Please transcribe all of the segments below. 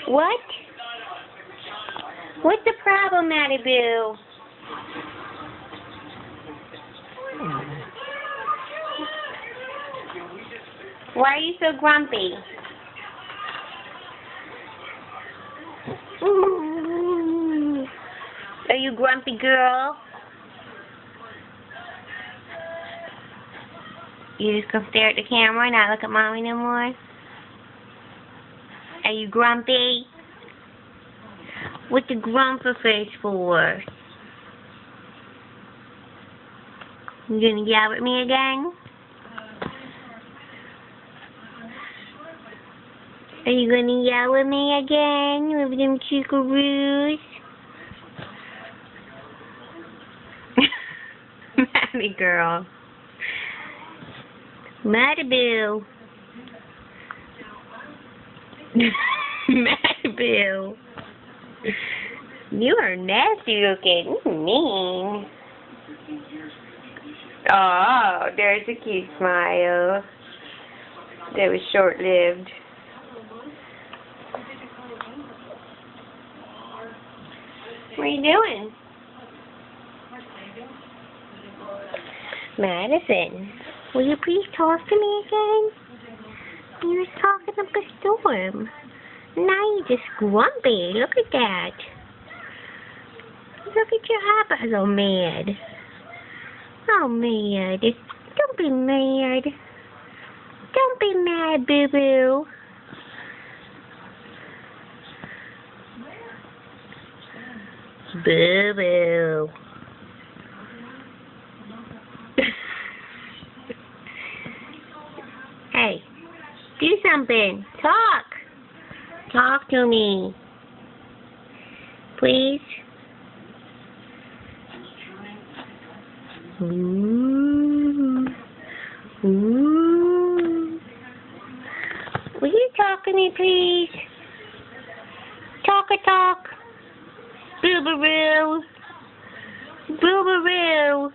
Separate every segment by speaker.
Speaker 1: What? What's the problem, Matty Boo? Why are you so grumpy? Are you grumpy girl? You just gonna stare at the camera and not look at mommy no more? Are you grumpy? What's the grumpy face for? You gonna yell at me again? Are you gonna yell at me again with them chickaroos? Matty girl. Matty Boo. Matty Boo. You are nasty looking. Mean. Oh, there's a cute smile. That was short-lived. What are you doing? Madison, will you please talk to me again? You was talking up a storm. Now you're just grumpy. Look at that. Look at your eyeballs all mad. Oh, mad. Don't be mad. Don't be mad, boo-boo. Boo-boo. Hey, do something. Talk. Talk to me. Please. Ooh. Ooh. Will you talk to me, please? Talk. Boo-boo-boo. Boo-boo-boo.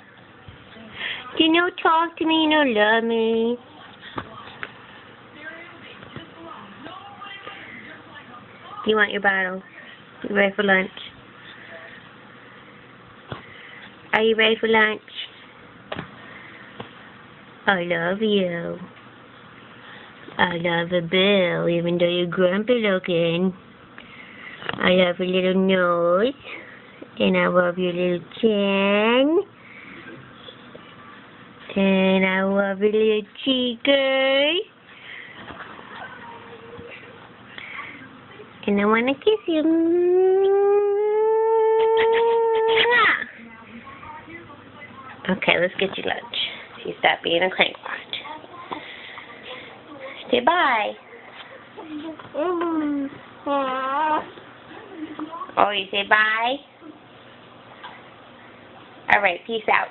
Speaker 1: Do you know talk to me, you know love me? Do you want your bottle? You ready for lunch? Are you ready for lunch? I love you. I love a Bill, even though you're grumpy looking. I love your little nose. And I love your little chin. And I love your little cheekers. And I want to kiss you. Okay, let's get you lunch. So you stop being a crankwat. Say bye. Oh, you say bye? Alright, peace out.